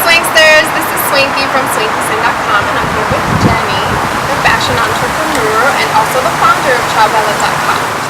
Swanksters, this is Swanky from SwankyCYN.com, and I'm here with Jenny, the fashion entrepreneur and also the founder of Chowbella.com.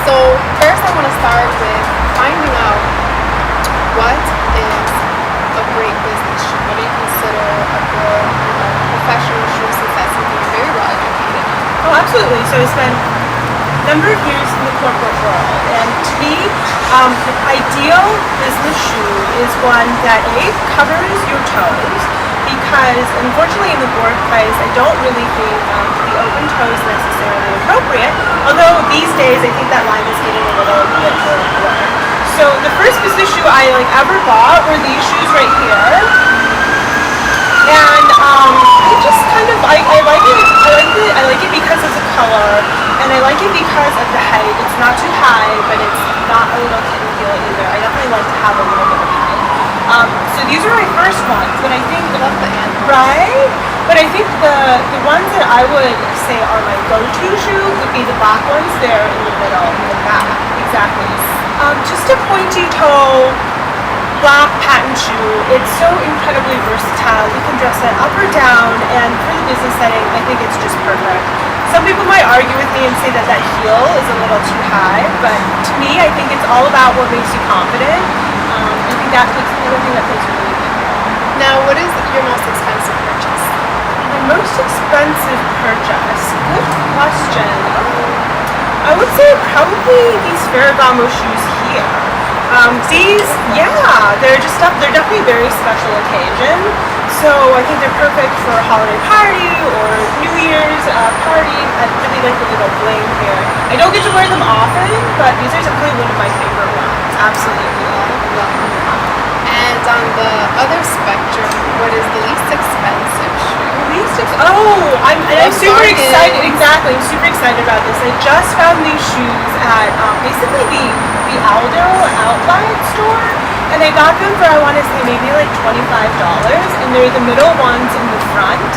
So first I want to start with finding out what is a great business shoe. What do you consider a good professional shoe, since that's something you're very well educated on? Oh, absolutely. So I spent a number of years in the corporate world, and to me, the ideal business shoe is one that covers your toes, because unfortunately in the workplace I don't really think the open toe is necessarily appropriate, although these days I think that line is getting a little bit more blurred. So the first business shoe I ever bought were these shoes right here, and I just kind of I like it because of the color, and I like it because of the height. It's not too high, but it's not a little kitten heel either. I definitely like to have a little bit of height. So these are my first ones, but I think right? But I think the ones that I would say are my go-to shoe would be the black ones there in the middle, in the back. Exactly. Just a pointy toe, black patent shoe. It's so incredibly versatile. You can dress it up or down, and for the business setting, I think it's just perfect. Some people might argue with me and say that heel is a little too high, but to me, I think it's all about what makes you confident. I think that plays another thing that plays really good. Now, what is your most expensive purchase? My most expensive purchase? Good question. I would say probably these Ferragamo shoes here. They're definitely very special occasion. So I think they're perfect for a holiday party or New Year's party. I really like the little bling here. I don't get to wear them often, but these are definitely one of my favorite ones. Absolutely. And on the other spectrum, what is the least expensive shoe? I'm super excited. Exactly, I'm super excited about this. I just found these shoes at basically the Aldo outlet store, and I got them for, I want to say, maybe like $25, and they're the middle ones in the front,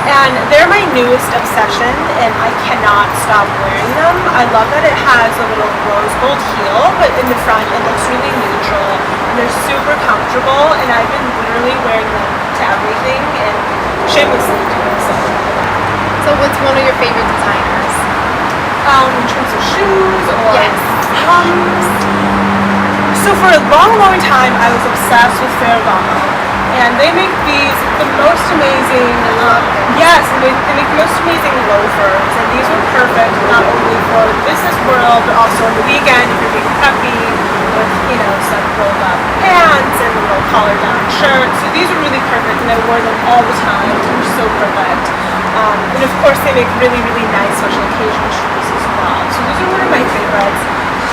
and they're my newest obsession, and I cannot stop wearing them. I love that it has a little rose gold heel, but in the front it looks really neutral, and they're super comfortable, and I've been literally wearing them to everything, and shamelessly doing so. So what's one of your favorite designers? In terms of shoes or... Yes. So for a long time I was obsessed with Ferragamo, and they make the most amazing, they make the most amazing loafers, and these are perfect not only for the business world but also on the weekend if you're being preppy with, some rolled up pants and a little collar down shirt. So these are really perfect, and I wore them all the time. They're so perfect. And of course they make really, really nice special occasion shoes as well. So those are one of my favorites.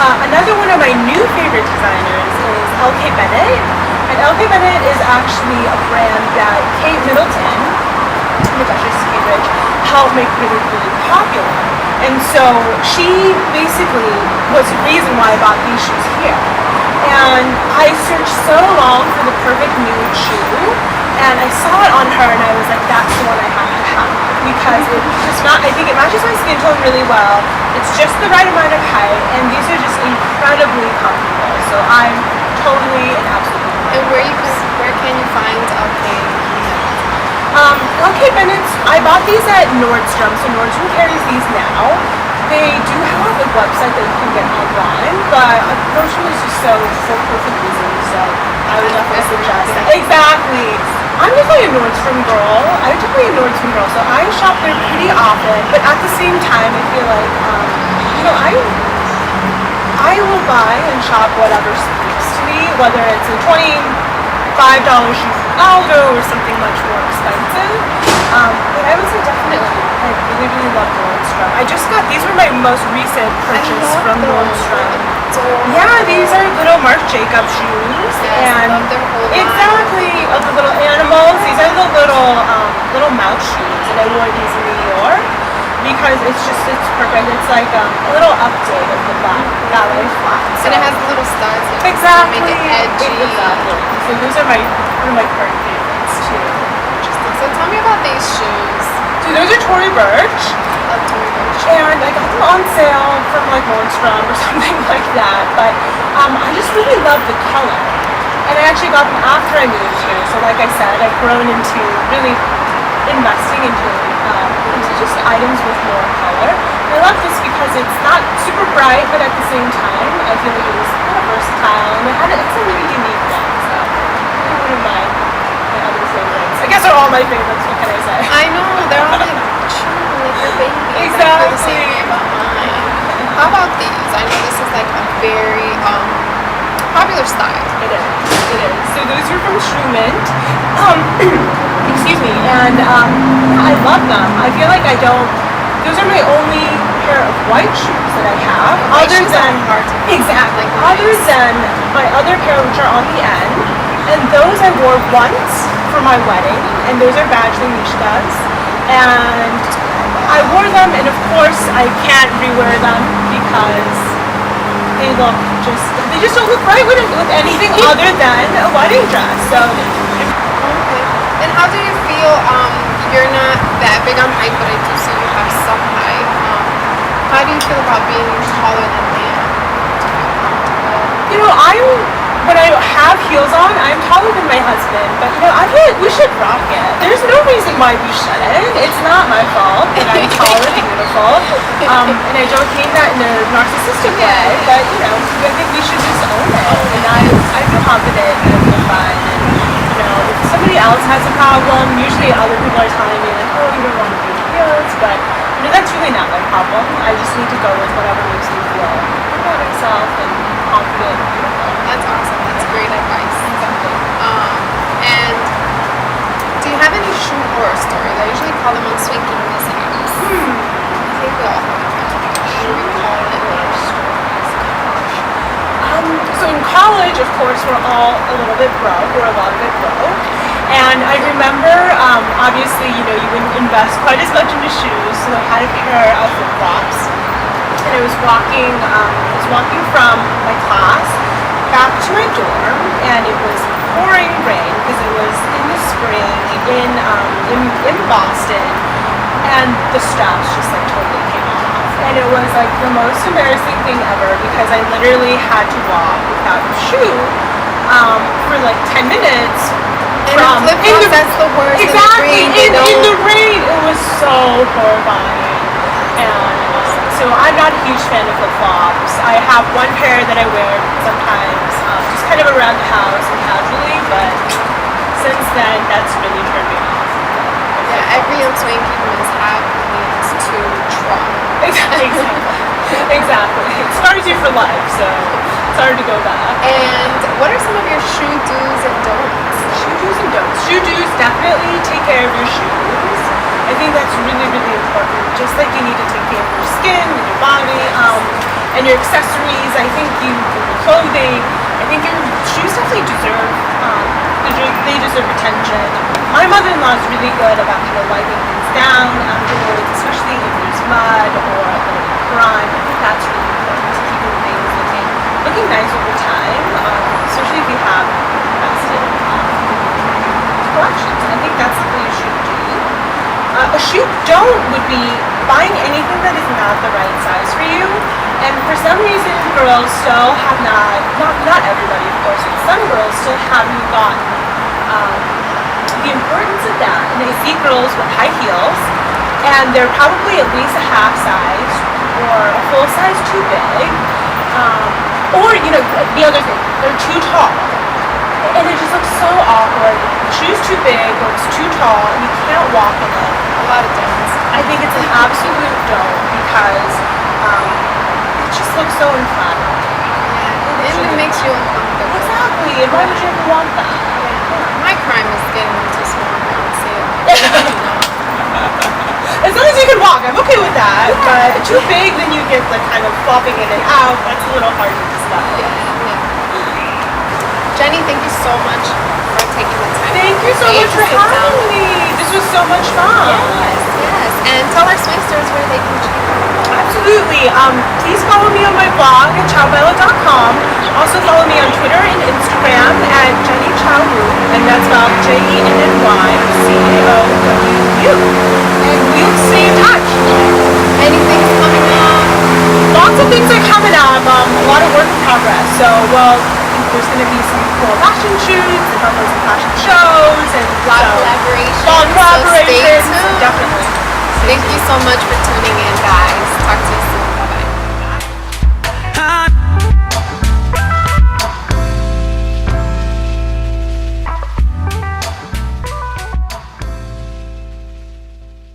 Another one of my new favorite designers is LK Bennett. And LK Bennett is actually a brand that Kate Middleton, the Duchess of Cambridge, helped make really, really popular. And so she basically was the reason why I bought these shoes here. And I searched so long for the perfect nude shoe, and I saw it on her, and I was like, that's the one I have to have, because I think it matches my skin tone really well. It's just the right amount of height, and these are just incredibly comfortable. So I'm totally and absolutely. And where can you find LK Bennett? LK Bennett's, I bought these at Nordstrom, so Nordstrom carries these now. They do have a website that you can get online, but Nordstrom is just so perfect reasons, so I would definitely suggest that. Exactly. I'm definitely a Nordstrom girl. So I shop there pretty often, but at the same time, I feel like, I will buy and shop whatever speaks to me, whether it's a $25 shoe from Aldo or something much more expensive. But I would say definitely, I really, really love Nordstrom. I just got, these were my most recent purchase from Nordstrom. Yeah, these are little Marc Jacobs shoes. Yes, I and love their whole line. exactly, of the little animals. These are the little mouse shoes, and I wore these in New York because it's perfect. It's like a little update of the ballet flat. So. And it has little studs. Exactly. To make it edgy. Exactly. So those are one of my current favorites too. Interesting. So tell me about these shoes. So those are Tory Burch. Love Tory Burch. And I got them on sale from like Nordstrom or something like that. But I just really love the color. And I actually got them after I moved here. So like I said, I've grown into really investing into just items with more color. And I love this because it's not super bright, but at the same time, I feel like it was kind of versatile. And it's a really unique look. So I wouldn't mind my other favorites. I guess they're all my favorites. What can I say? I know, they're all like true, like your babies. Exactly. I feel the same way about mine. How about these? I know this is like a very popular style. It is. It is. So those are from Schumann. Excuse me. And yeah, I love them. I feel like those are my only pair of white shoes that I have. White other shoes than are hard to find. exactly. Like Other than my other pair, which are on the end. And those I wore once for my wedding. And those are Badgley Mishkas. And I wore them, and of course I can't rewear them because they just don't look right with anything other than a wedding dress. So Okay. And how do you feel? You're not that big on height, but I do see you have some height. How do you feel about being taller than man? you know, when I have heels on, I'm taller than my husband, but I feel like we should rock it. There's no reason why we shouldn't. It's not my fault that I'm tall and beautiful. And I don't mean that in a narcissistic way, but I think we should just own it. And I feel confident and I feel fine. And if somebody else has a problem, usually other people are telling me like, oh, you don't want to be in heels, but that's really not my problem. I just need to go with whatever makes me feel good about myself and confident and beautiful. That's awesome. That's great advice. Exactly. And do you have any shoe horror stories? I usually call them on Swanky mishaps. I think we all have a kind of shoe call it horror stories. So in college, of course, we're all a little bit broke. We're a lot of it broke. And I remember, obviously, you wouldn't invest quite as much into shoes, so I had a pair of flip-flops. And I was walking from my class back to my dorm, and it was pouring rain because it was in the spring in Boston, and the straps just like totally came off. And it was like the most embarrassing thing ever because I literally had to walk without a shoe for like 10 minutes. And flip-flops, that's the worst. Exactly, in the rain. It was so horrifying. And so I'm not a huge fan of flip-flops. I have one pair that I wear sometimes, just kind of around the house and casually, but since then, that's really turned me off. Yeah, every swanky mishap leads to trauma. Exactly. It scars you for life, so it's hard to go back. And what are some of your shoe do's and don'ts? Shoe do's and don'ts. Shoe do's, definitely take care of your shoes. I think that's really, really important. Just like you need to take care of your skin and your body, and your accessories. I think your clothing. I think your shoes definitely they deserve attention. My mother-in-law is really good about kind of wiping things down afterwards, especially if there's mud or a little bit of grime. I think that's really important to keeping things looking nice over time, especially if you have invested collections. I think that's something you should do. A shoe don't would be buying anything that is not the right size for you. And for some reason, girls still have not everybody of course, but some girls still haven't gotten the importance of that. And they see girls with high heels, and they're probably at least a half size or a full size too big. Or, the other thing, they're too tall. And it just looks so awkward. The shoe's too big or it's too tall and you can't walk in it. A lot of don'ts. I think it's an absolute don't because it just looks so unflattering. Yeah, and it makes you uncomfortable. Exactly, and why would you ever want that? My crime is getting them too small now on sale. As long as you can walk, I'm okay with that. But too big, then you get like kind of flopping in and out. That's a little hard to stop. Jenny, thank you so much for taking the time. Thank you so much for having me. This was so much fun. Yes. And tell our Swinksters where they can check you out. Absolutely. Please follow me on my blog at chowbella.com. Also follow me on Twitter and Instagram at Jenny Cao-Wu, and that's spelled JennyCaowu. And we'll stay in touch. Anything's coming up? Lots of things are coming up. A lot of work in progress. So, there's going to be some cool fashion shoots and some fashion shows and A lot of collaboration. Long collaborations. So stay tuned. Definitely. Thank you so much for tuning in, guys.